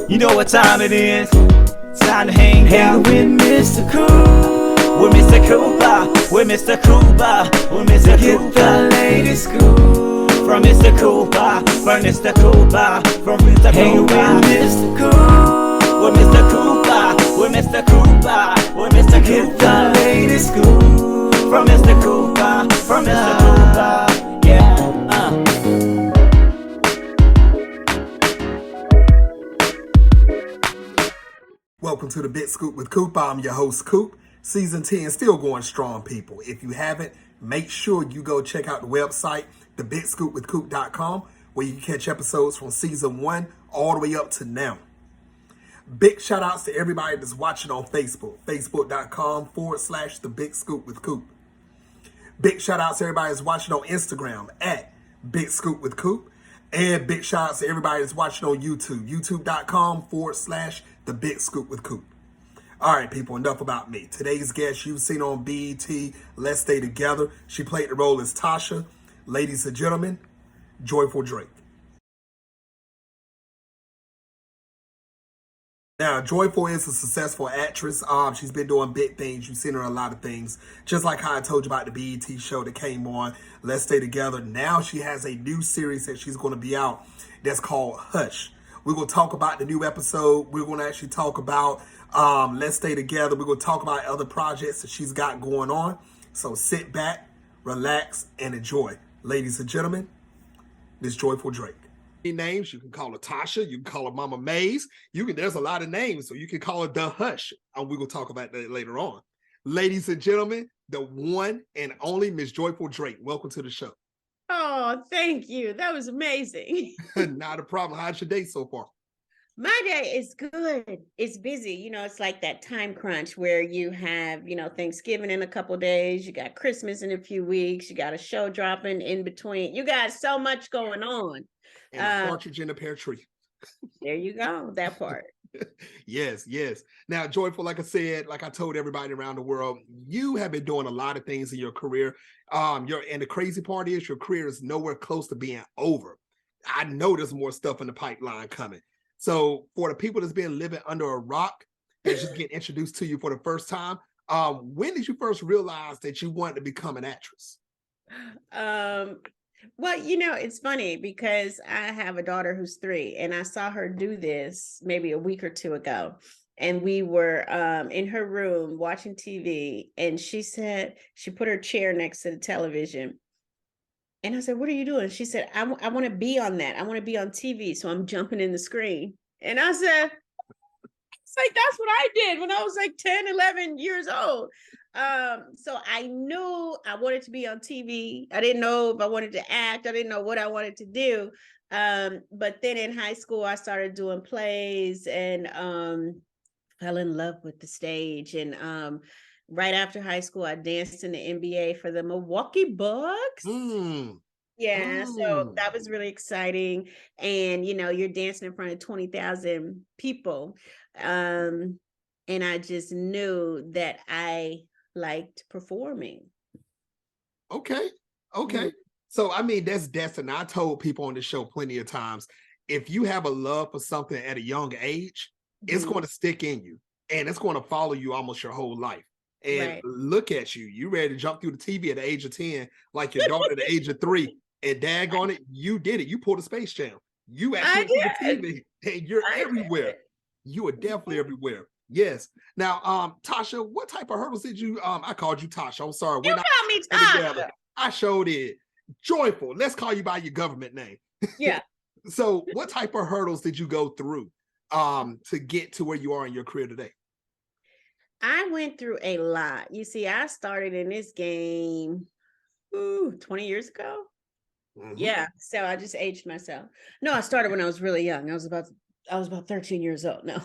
You know what time it is. It's time to hang out with Mr. Coop. With Mr. Cooper. With Mr. Cooper. With Mr. Cooper. Get the latest scoop. From Mr. Cooper. From Mr. Cooper. From Mr. Cooper. Hang with Mr. Coop. With Mr. Cooper. With Mr. Cooper. With Mr. Cooper. Get the latest scoop. From Mr. Cooper. From Mr. Cooper. Yeah. Welcome to the Big Scoop with Coop. I'm your host, Coop. Season 10 still going strong, people. If you haven't, make sure you go check out the website, thebigscoopwithcoop.com, where you can catch episodes from season 1 all the way up to now. Big shout outs to everybody that's watching on Facebook, facebook.com/The Big Scoop with Coop. Big shout outs to everybody that's watching on Instagram at Big Scoop with Coop. And big shout outs to everybody that's watching on YouTube, youtube.com/The Big Scoop with Coop. All right, people, enough about me. Today's guest you've seen on BET, Let's Stay Together. She played the role as Tasha. Ladies and gentlemen, Joyful Drake. Now, Joyful is a successful actress. She's been doing big things. You've seen her in a lot of things. Just like how I told you about the BET show that came on, Let's Stay Together. Now she has a new series that she's going to be out that's called Hush. We're going to talk about the new episode. We're going to actually talk about Let's Stay Together. We're going to talk about other projects that she's got going on. So sit back, relax, and enjoy. Ladies and gentlemen, Miss Joyful Drake. Names, you can call her Tasha, you can call her Mama Maze, there's a lot of names, so you can call her The Hush, and we're going to talk about that later on. Ladies and gentlemen, the one and only Miss Joyful Drake. Welcome to the show. Oh, thank you. That was amazing. Not a problem. How's your day so far? My day is good. It's busy. It's like that time crunch where you have, Thanksgiving in a couple of days. You got Christmas in a few weeks. You got a show dropping in between. You got so much going on. And a partridge in a pear tree. There you go. That part. Yes. Now, Joyful, like I said, like I told everybody around the world, you have been doing a lot of things in your career. And the crazy part is your career is nowhere close to being over. I know there's more stuff in the pipeline coming. So for the people that's been living under a rock, that's just getting introduced to you for the first time, when did you first realize that you wanted to become an actress? Well, it's funny because I have a daughter who's 3, and I saw her do this maybe a week or 2 ago. And we were in her room watching TV, and she said, she put her chair next to the television. And I said, what are you doing? She said, I want to be on that. I want to be on TV. So I'm jumping in the screen. And I said, it's like, that's what I did when I was like 10, 11 years old. So I knew I wanted to be on TV. I didn't know if I wanted to act. I didn't know what I wanted to do. But then in high school, I started doing plays and fell in love with the stage. And right after high school, I danced in the NBA for the Milwaukee Bucks. Yeah, so that was really exciting. And, you're dancing in front of 20,000 people. And I just knew that I liked performing. Okay. So, that's destiny. I told people on the show plenty of times, if you have a love for something at a young age, it's going to stick in you and it's going to follow you almost your whole life. And right. Look at you. You ready to jump through the TV at the age of 10, like your daughter at the age of 3. And daggone it, you did it. You pulled a Space Jam. You actually did the TV, and you're everywhere. You are definitely everywhere. Yes. Now, Tasha, what type of hurdles did you? I called you Tasha. I'm sorry. You called me Tasha. I showed it. Joyful. Let's call you by your government name. Yeah. So, what type of hurdles did you go through to get to where you are in your career today? I went through a lot. You see, I started in this game 20 years ago. Mm-hmm. Yeah. So I just aged myself. No, I started when I was really young. I was about 13 years old. No.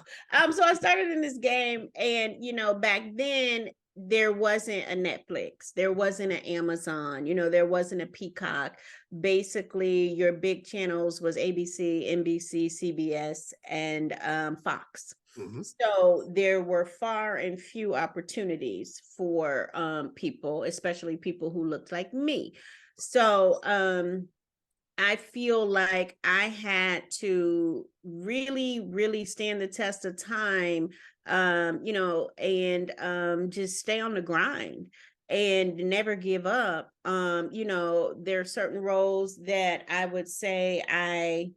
So I started in this game, and back then there wasn't a Netflix, there wasn't an Amazon, there wasn't a Peacock. Basically, your big channels was ABC, NBC, CBS, and Fox. Mm-hmm. So there were far and few opportunities for people, especially people who looked like me. So I feel like I had to really, really stand the test of time, and just stay on the grind and never give up. There are certain roles that I would say I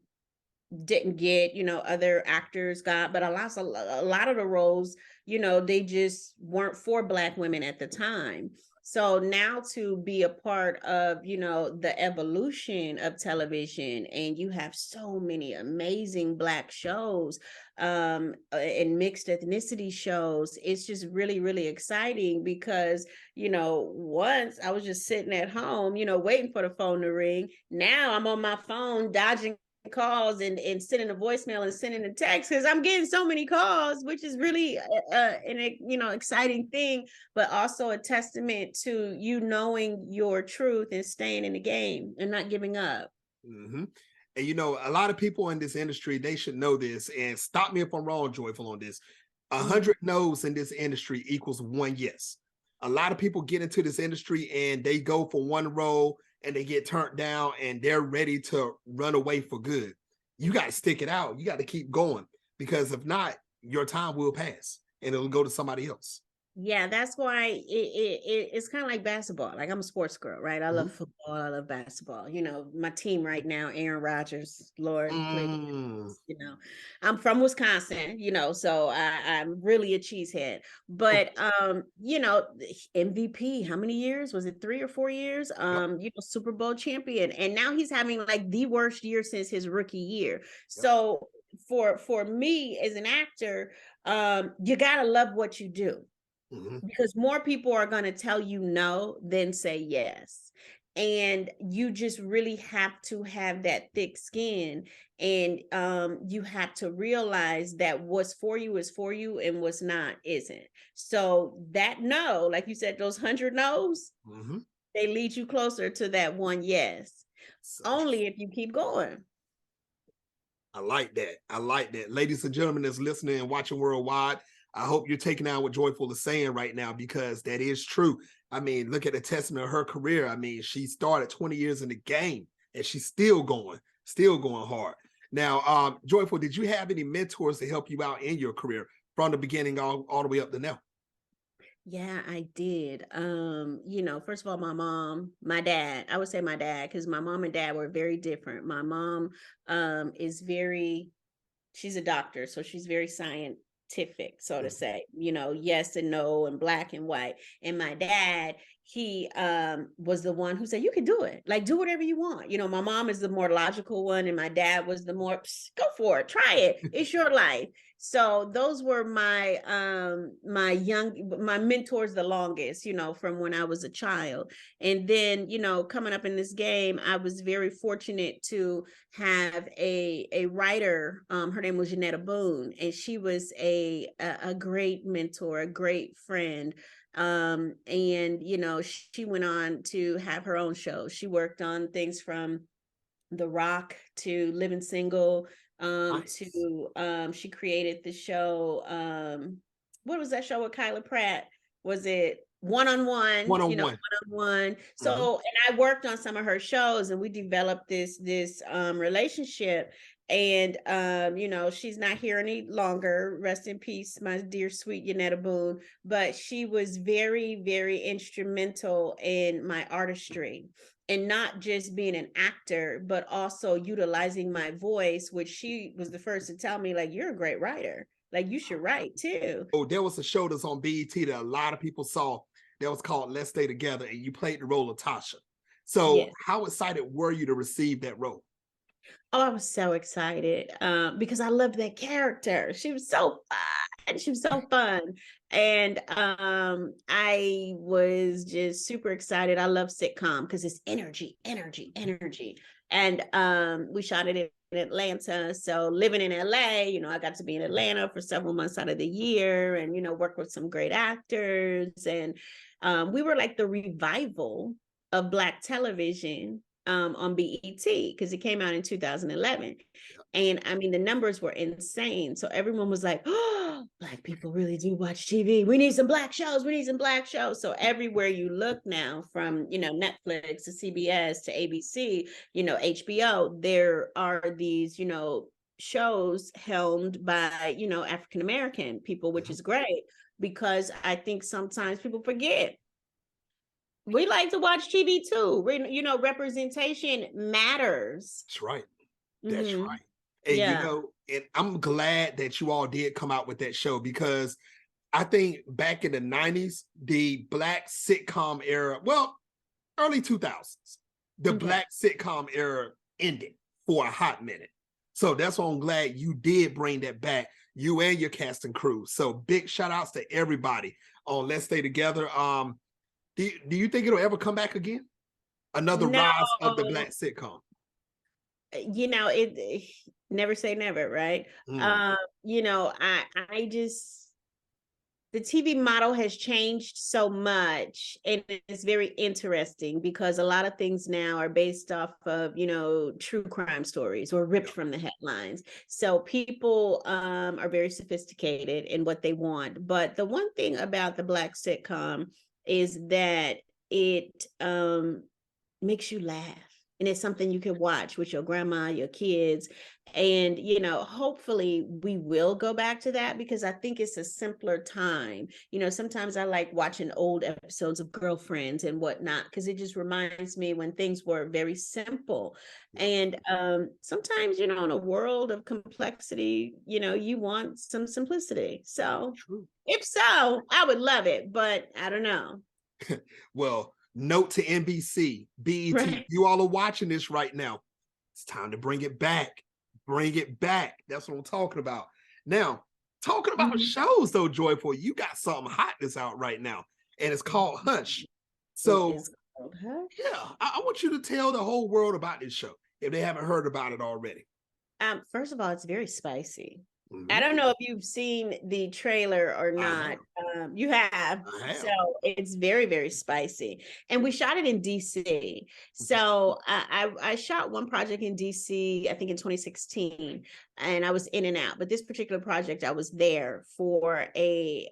didn't get, other actors got, but a lot of the roles, they just weren't for Black women at the time. So now to be a part of, the evolution of television, and you have so many amazing Black shows, and mixed ethnicity shows, it's just really, really exciting because, once I was just sitting at home, waiting for the phone to ring. Now I'm on my phone dodging calls and sending a voicemail and sending a text because I'm getting so many calls, which is really an exciting thing, but also a testament to you knowing your truth and staying in the game and not giving up. Mm-hmm. And a lot of people in this industry, they should know this. And stop me if I'm wrong, Joyful, on this. 100 no's in this industry equals one yes. A lot of people get into this industry and they go for one role and they get turned down and they're ready to run away for good. You got to stick it out. You got to keep going, because if not, your time will pass and it'll go to somebody else. Yeah, that's why it's kind of like basketball. Like, I'm a sports girl, right? I love football. I love basketball. My team right now, Aaron Rodgers, Lord, play. I'm from Wisconsin, so I'm really a cheesehead. But MVP, how many years? Was it 3 or 4 years? Yep. Super Bowl champion. And now he's having like the worst year since his rookie year. Yep. So for me as an actor, you gotta love what you do. Because more people are going to tell you no than say yes. And you just really have to have that thick skin. And you have to realize that what's for you is for you and what's not isn't. So that no, like you said, those 100 no's, they lead you closer to that one yes. Only if you keep going. I like that. I like that. Ladies and gentlemen that's listening and watching worldwide, I hope you're taking out what Joyful is saying right now, because that is true. I mean, look at the testament of her career. I mean, she started 20 years in the game and she's still going hard. Now, Joyful, did you have any mentors to help you out in your career from the beginning all the way up to now? Yeah, I did. First of all, my dad, I would say my dad, because my mom and dad were very different. My mom she's a doctor, so she's very scientific, so to say, yes and no and black and white. And my dad, he was the one who said, you can do it, like, do whatever you want. My mom is the more logical one, and my dad was the more, go for it, try it, it's your life. So those were my mentors the longest, from when I was a child. And then, coming up in this game, I was very fortunate to have a writer. Her name was Janetta Boone, and she was a great mentor, a great friend. And she went on to have her own show. She worked on things from The Rock to Living Single, Nice. to she created the show. What was that show with Kyla Pratt? Was it One-on-One? One-on-One. So, and I worked on some of her shows, and we developed this relationship. And she's not here any longer. Rest in peace, my dear sweet Yanetta Boone. But she was very, very instrumental in my artistry, and not just being an actor, but also utilizing my voice, which she was the first to tell me, like, you're a great writer. Like, you should write too. Oh, there was a show that's on BET that a lot of people saw that was called Let's Stay Together, and you played the role of Tasha. So yes. How excited were you to receive that role? Oh, I was so excited because I loved that character. She was so fun. She was so fun. And I was just super excited. I love sitcom because it's energy. And we shot it in Atlanta. So living in LA, I got to be in Atlanta for several months out of the year, and, work with some great actors. And we were like the revival of Black television on BET, because it came out in 2011. And I mean, the numbers were insane. So everyone was like, oh, Black people really do watch TV. We need some black shows. We need some black shows. So everywhere you look now, from, Netflix to CBS to ABC, HBO, there are these, shows helmed by, African American people, which is great, because I think sometimes people forget we like to watch TV too. Representation matters. That's right. That's Mm-hmm. right. And Yeah. and I'm glad that you all did come out with that show, because I think back in the 90s, the black sitcom era, well, early 2000s, the Okay. black sitcom era ended for a hot minute. So that's why I'm glad you did bring that back, you and your cast and crew. So big shout outs to everybody on Let's Stay Together. Do you think it'll ever come back again? Another No, rise of the black sitcom. it never say never, right? Mm. I just, the TV model has changed so much, and it's very interesting because a lot of things now are based off of, true crime stories or ripped from the headlines. So people are very sophisticated in what they want. But the one thing about the black sitcom is that it makes you laugh. And it's something you can watch with your grandma, your kids. And, hopefully we will go back to that, because I think it's a simpler time. Sometimes I like watching old episodes of Girlfriends and whatnot, because it just reminds me when things were very simple. And sometimes, in a world of complexity, you want some simplicity. So True. if so, I would love it, but I don't know. Well, note to NBC, BET, Right. you all are watching this right now. It's time to bring it back. Bring it back. That's what I'm talking about. Now, talking about shows though, Joyful, you got something hot that's out right now, and it's called Hush. So, It is called Hush. yeah, I want you to tell the whole world about this show if they haven't heard about it already. First of all, it's very spicy. Mm-hmm. I don't know if you've seen the trailer or not. You have. I have. So it's very, very spicy. And we shot it in DC. So I shot one project in DC, I think in 2016, and I was in and out. But this particular project, I was there for a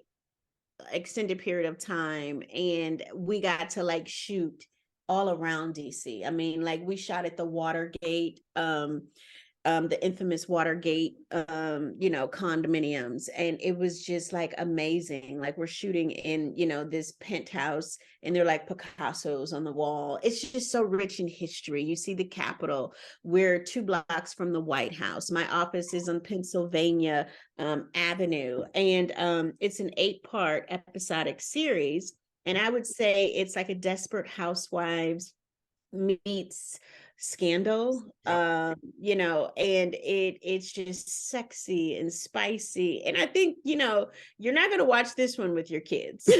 extended period of time, and we got to like shoot all around DC. I mean, like we shot at the Watergate, the infamous Watergate, condominiums. And it was just like amazing. Like we're shooting in, this penthouse, and they're like Picasso's on the wall. It's just so rich in history. You see the Capitol. We're 2 blocks from the White House. My office is on Pennsylvania Avenue. And it's an 8-part episodic series. And I would say it's like a Desperate Housewives meets Scandal. And it's just sexy and spicy. And I think, you're not going to watch this one with your kids. So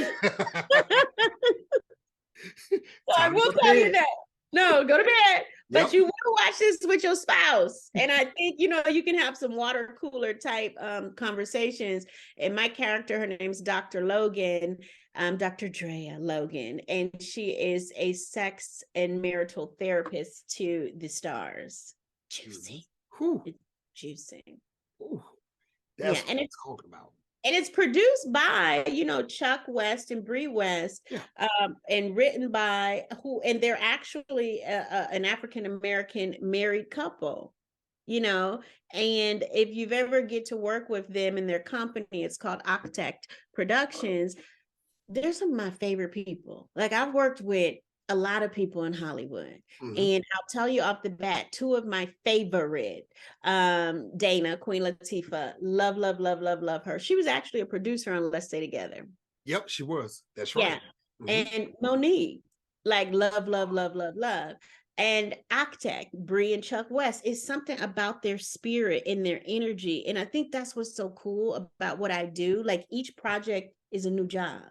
I will tell you that. No, go to bed. But you will watch this with your spouse. And I think, you can have some water cooler type conversations. And my character, her name's Dr. Logan, Dr. Drea Logan. And she is a sex and marital therapist to the stars. Juicy. It's juicy. That's what I'm talking about. And it's produced by, Chuck West and Bree West, and written by and they're actually an African-American married couple, and if you've ever get to work with them in their company, it's called Octect Productions. They're some of my favorite people. Like I've worked with a lot of people in Hollywood. And I'll tell you off the bat, 2 of my favorite, Dana, Queen Latifah, love her. She was actually a producer on Let's Stay Together. Yep, she was. That's right. And Monique, like love. And Octec, Bree and Chuck West, is something about their spirit and their energy. And I think that's what's so cool about what I do. Like each project is a new job.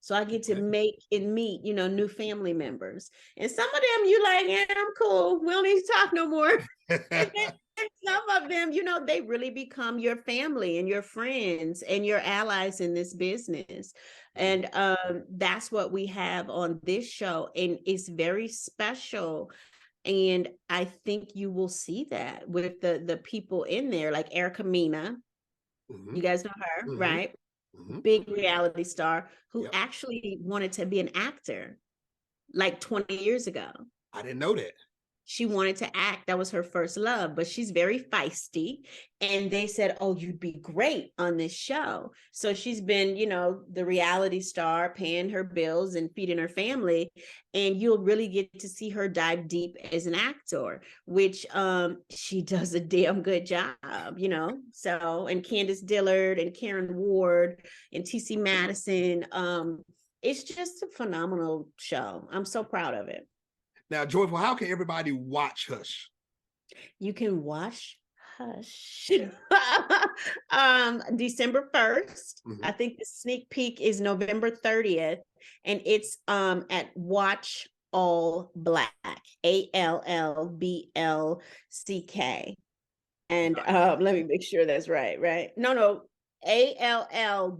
So I get to make and meet, new family members. And some of them you like, yeah, I'm cool. We don't need to talk no more. And then some of them, they really become your family and your friends and your allies in this business. And that's what we have on this show. And it's very special. And I think you will see that with the people in there, like Erica Mena. Mm-hmm. You guys know her, Mm-hmm. right? Mm-hmm. Big reality star who Yep. actually wanted to be an actor like 20 years ago. I didn't know that. She wanted to act. That was her first love, but she's very feisty. And they said, oh, you'd be great on this show. So she's been, the reality star, paying her bills and feeding her family. And you'll really get to see her dive deep as an actor, which she does a damn good job. So, and Candace Dillard and Karen Ward and TC Madison. It's just a phenomenal show. I'm so proud of it. Now, Joyful, how can everybody watch Hush? You can watch Hush December 1st. Mm-hmm. I think the sneak peek is November 30th, and it's at Watch All Black, ALLBLCK. And let me make sure that's right. No, ALLBLK.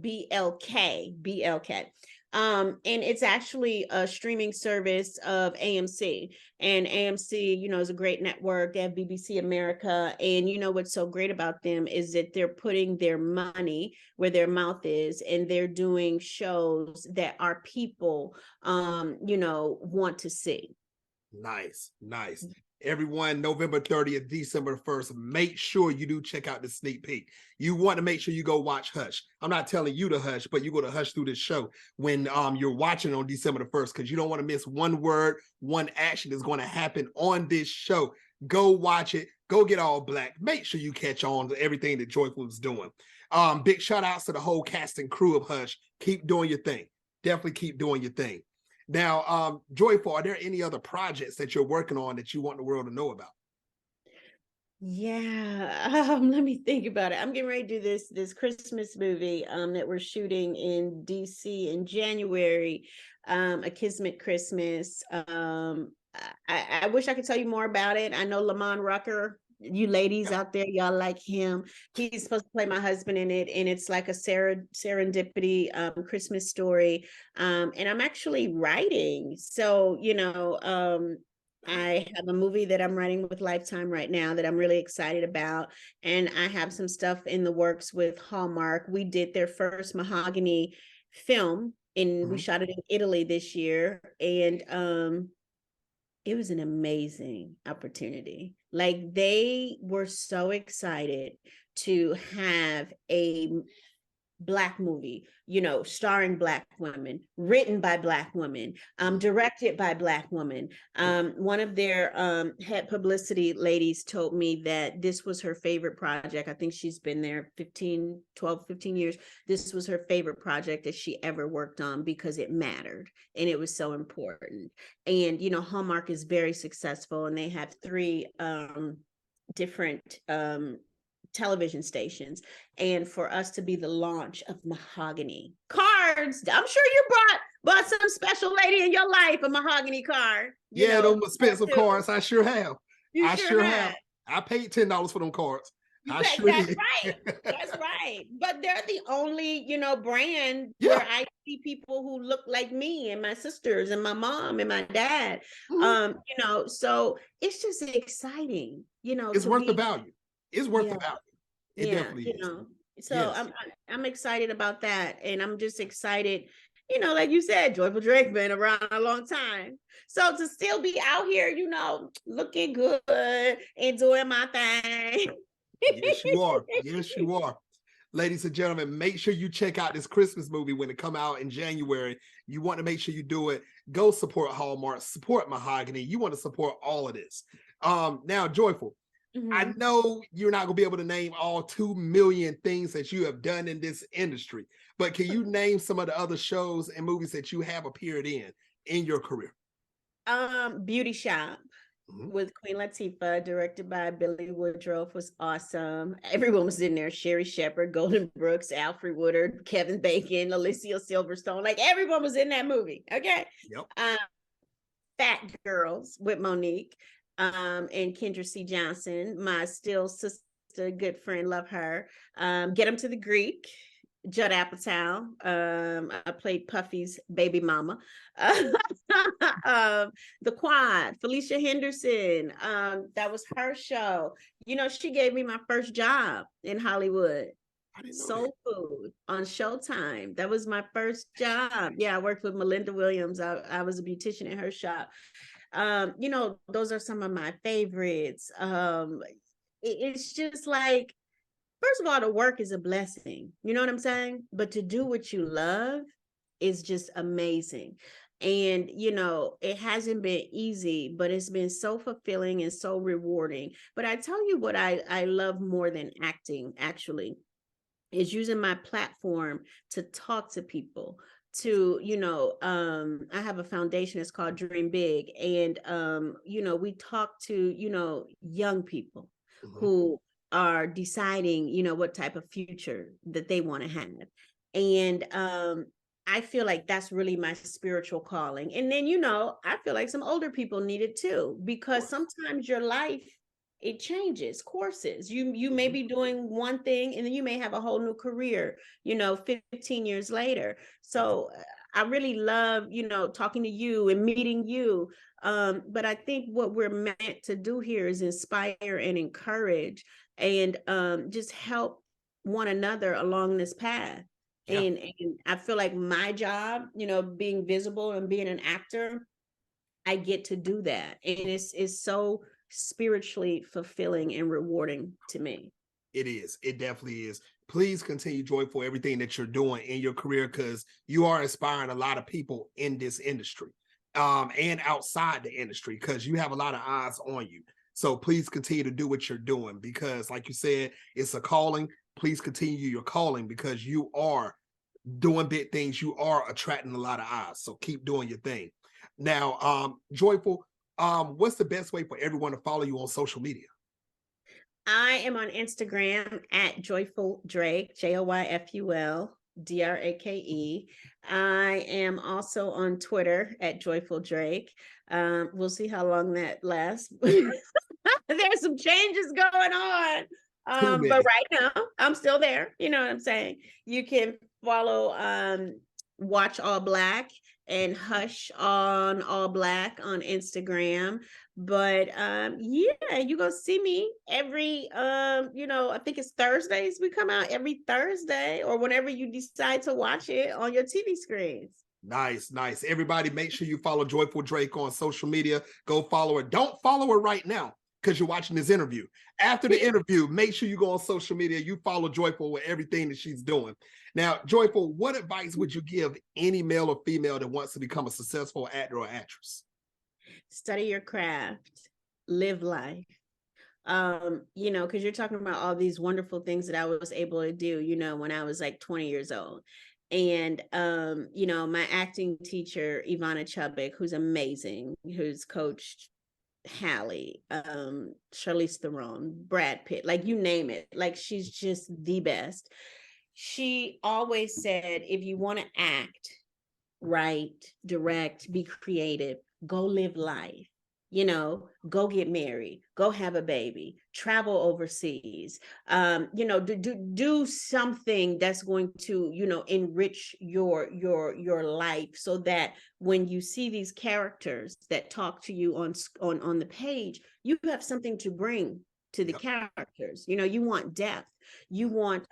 And it's actually a streaming service of AMC. And AMC, is a great network. They have BBC America. And what's so great about them is that they're putting their money where their mouth is, and they're doing shows that our people, want to see. Nice. Everyone, November 30th, December 1st, make sure you do check out the sneak peek. You want to make sure you go watch Hush. I'm not telling you to hush, but you go to hush through this show when you're watching on December the 1st, because you don't want to miss one word, one action that's going to happen on this show. Go watch it. Go get all black. Make sure you catch on to everything that Joyful is doing. Big shout outs to the whole cast and crew of Hush. Keep doing your thing. Definitely keep doing your thing. Now, Joyful, are there any other projects that you're working on that you want the world to know about? Yeah, let me think about it. I'm getting ready to do this Christmas movie that we're shooting in DC in January, A Kismet Christmas. I wish I could tell you more about it. I know Lamont Rucker. You ladies out there, y'all like him. He's supposed to play my husband in it, and it's like a serendipity Christmas story. And I'm actually writing, so I have a movie that I'm writing with Lifetime right now that I'm really excited about, and I have some stuff in the works with Hallmark. We did their first Mahogany film, and we shot it in Italy this year, and it was an amazing opportunity. Like, they were so excited to have a Black movie, starring Black women, written by Black women, directed by Black women. One of their head publicity ladies told me that this was her favorite project. I think she's been there 15 years. This was her favorite project that she ever worked on because it mattered and it was so important. And Hallmark is very successful, and they have 3 different television stations, and for us to be the launch of Mahogany cards, I'm sure you bought some special lady in your life a Mahogany card. Those expensive cards, I sure have. I sure have. I paid $10 for them cards. That's right. That's right. But they're the only, brand where I see people who look like me and my sisters and my mom and my dad. So it's just exciting, It's worth the value. It's worth the value. It definitely is. So yes. I'm excited about that, and I'm just excited. Like you said, Joyful Drake been around a long time. So to still be out here, looking good and doing my thing. Yes, you are. Yes, you are. Ladies and gentlemen, make sure you check out this Christmas movie when it come out in January. You want to make sure you do it. Go support Hallmark, support Mahogany. You want to support all of this. Now, Joyful, I know you're not going to be able to name all 2 million things that you have done in this industry, but can you name some of the other shows and movies that you have appeared in your career? Beauty Shop with Queen Latifah, directed by Billy Woodruff, was awesome. Everyone was in there. Sherry Shepherd, Golden Brooks, Alfred Woodard, Kevin Bacon, Alicia Silverstone. Like, everyone was in that movie. Okay. Yep. Fat Girls with Monique. And Kendra C. Johnson, my still sister, good friend, love her. Get Them to the Greek, Judd Apatow. I played Puffy's baby mama. The Quad, Felicia Henderson. That was her show. She gave me my first job in Hollywood. I didn't know that. Soul Food on Showtime. That was my first job. Yeah, I worked with Melinda Williams. I was a beautician in her shop. You know, those are some of my favorites. It's just like, first of all, the work is a blessing. You know what I'm saying? But to do what you love is just amazing. And, you know, it hasn't been easy, but it's been so fulfilling and so rewarding. But I tell you what I love more than acting, actually, is using my platform to talk to people, to, you know, I have a foundation, it's called Dream Big, and you know, we talk to, you know, young people Mm-hmm. who are deciding, you know, what type of future that they want to have. And I feel like that's really my spiritual calling. And then, you know, I feel like some older people need it too, because sometimes your life, it changes courses. You may be doing one thing and then you may have a whole new career, you know, 15 years later. So I really love, you know, talking to you and meeting you. But I think what we're meant to do here is inspire and encourage, and just help one another along this path. Yeah, And I feel like my job, you know, being visible and being an actor, I get to do that. And it's so spiritually fulfilling and rewarding to me. it is. It definitely is. Please continue, Joy, for everything that you're doing in your career, because you are inspiring a lot of people in this industry, and outside the industry, because you have a lot of eyes on you. So please continue to do what you're doing, because, like you said, it's a calling. Please continue your calling, because you are doing big things. You are attracting a lot of eyes. So keep doing your thing. Now, Joyful, what's the best way for everyone to follow you on social media? I am on Instagram at Joyful Drake, JoyfulDrake. I am also on Twitter at Joyful Drake. We'll see how long that lasts. There's some changes going on. Too But many. right now, I'm still there. You know what I'm saying? You can follow Watch All Black and Hush on All Black on Instagram. But yeah, you go see me every you know, I think it's Thursdays. We come out every Thursday, or whenever you decide to watch it on your TV screens. Nice, nice. Everybody, make sure you follow Joyful Drake on social media. Go follow her. Don't follow her right now because you're watching this interview. After the interview, make sure you go on social media. You follow Joyful with everything that she's doing. Now, Joyful, what advice would you give any male or female that wants to become a successful actor or actress? Study your craft, live life. You know, because you're talking about all these wonderful things that I was able to do, you know, when I was like 20 years old. And you know, my acting teacher, Ivana Chubbuck, who's amazing, who's coached Halle, Charlize Theron, Brad Pitt, like you name it, like she's just the best. She always said, if you want to act, write, direct, be creative, go live life. You know, go get married, go have a baby, travel overseas, you know, do something that's going to, you know, enrich your life, so that when you see these characters that talk to you on the page, you have something to bring to the Yep. characters. You know, you want depth, you want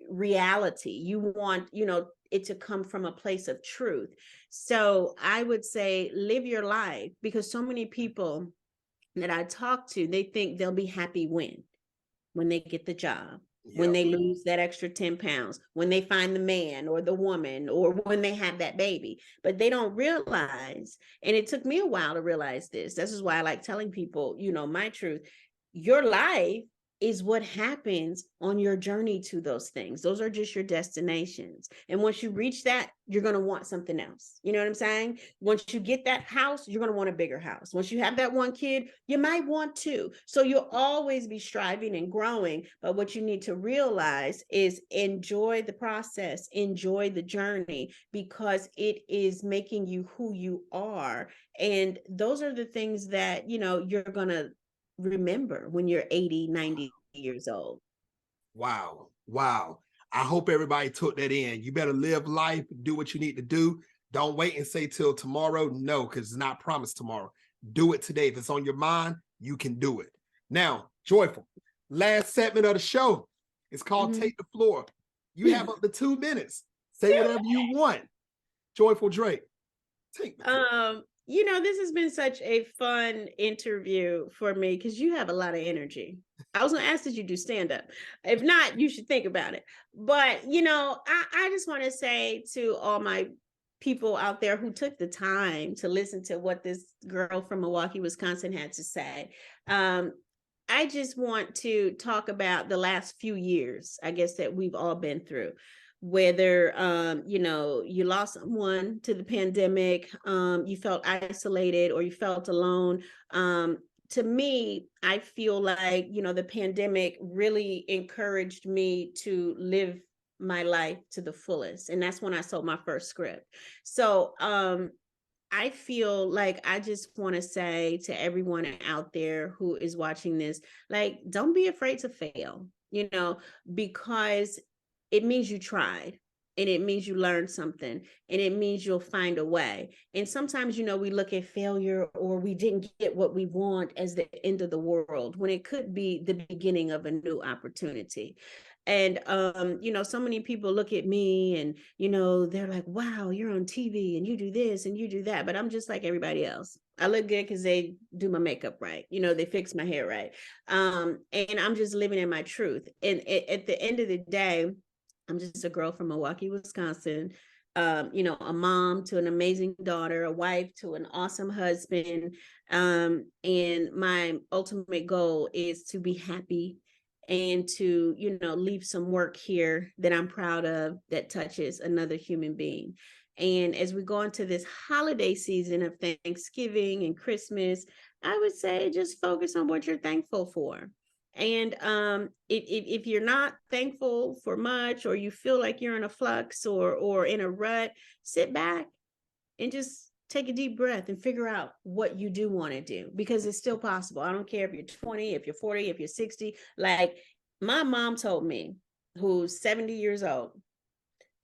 reality, you want, you know, it to come from a place of truth. So I would say live your life, because so many people that I talk to, they think they'll be happy when they get the job, when Yep. they lose that extra 10 pounds, when they find the man or the woman, or when they have that baby. But they don't realize, and it took me a while to realize this is why I like telling people, you know, my truth. Your life is what happens on your journey to those things. Those are just your destinations. And once you reach that, you're going to want something else. You know what I'm saying? Once you get that house, you're going to want a bigger house. Once you have that one kid, you might want two. So you'll always be striving and growing. But what you need to realize is enjoy the process, enjoy the journey, because it is making you who you are. And those are the things that, you know, you're going to remember when you're 80, 90 years old. Wow. Wow. I hope everybody took that in. You better live life, do what you need to do. Don't wait and say till tomorrow. No, because it's not promised tomorrow. Do it today. If it's on your mind, you can do it. Now, Joyful, last segment of the show. It's called Mhm. Take the Floor. You have up to 2 minutes. Say whatever you want. Joyful Drake, take the floor. This has been such a fun interview for me because you have a lot of energy. I was gonna ask that you do stand up. If not, you should think about it. But I just want to say to all my people out there who took the time to listen to what this girl from Milwaukee, Wisconsin had to say. I just want to talk about the last few years, I guess, that we've all been through. Whether you lost someone to the pandemic, you felt isolated or you felt alone. To me, I feel like the pandemic really encouraged me to live my life to the fullest, and that's when I sold my first script. So I feel like I just want to say to everyone out there who is watching this, like, don't be afraid to fail, because it means you tried, and it means you learned something, and it means you'll find a way. And sometimes, we look at failure or we didn't get what we want as the end of the world when it could be the beginning of a new opportunity. And so many people look at me and they're like, wow, you're on TV and you do this and you do that, but I'm just like everybody else. I look good because they do my makeup right, they fix my hair right, and I'm just living in my truth. And at the end of the day, I'm just a girl from Milwaukee, Wisconsin, a mom to an amazing daughter, a wife to an awesome husband, and my ultimate goal is to be happy and to leave some work here that I'm proud of that touches another human being. And as we go into this holiday season of Thanksgiving and Christmas, I would say just focus on what you're thankful for. And if you're not thankful for much, or you feel like you're in a flux or in a rut, sit back and just take a deep breath and figure out what you do want to do, because it's still possible. I don't care if you're 20, if you're 40, if you're 60. Like my mom told me, who's 70 years old,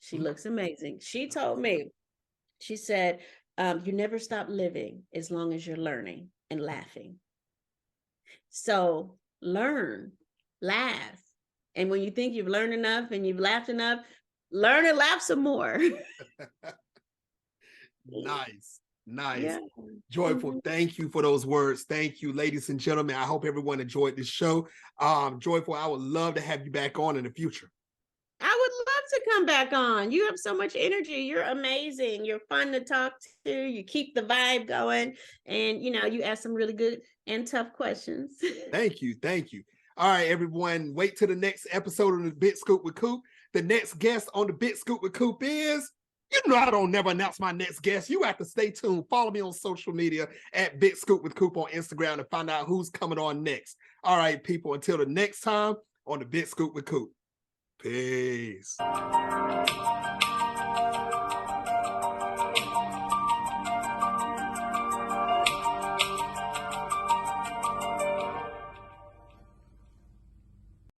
she looks amazing. She told me, she said, you never stop living as long as you're learning and laughing. So learn, laugh. And when you think you've learned enough and you've laughed enough, learn and laugh some more. Nice. Yeah. Joyful, Mhm. thank you for those words. Thank you, ladies and gentlemen. I hope everyone enjoyed this show. Joyful, I would love to have you back on in the future. I would love to come back on. You have so much energy. You're amazing. You're fun to talk to. You keep the vibe going. And, you ask some really good and tough questions. Thank you. Thank you. All right, everyone. Wait till the next episode of the Bit Scoop with Coop. The next guest on the Bit Scoop with Coop is, I don't never announce my next guest. You have to stay tuned. Follow me on social media at Bit Scoop with Coop on Instagram to find out who's coming on next. All right, people. Until the next time on the Bit Scoop with Coop. Peace.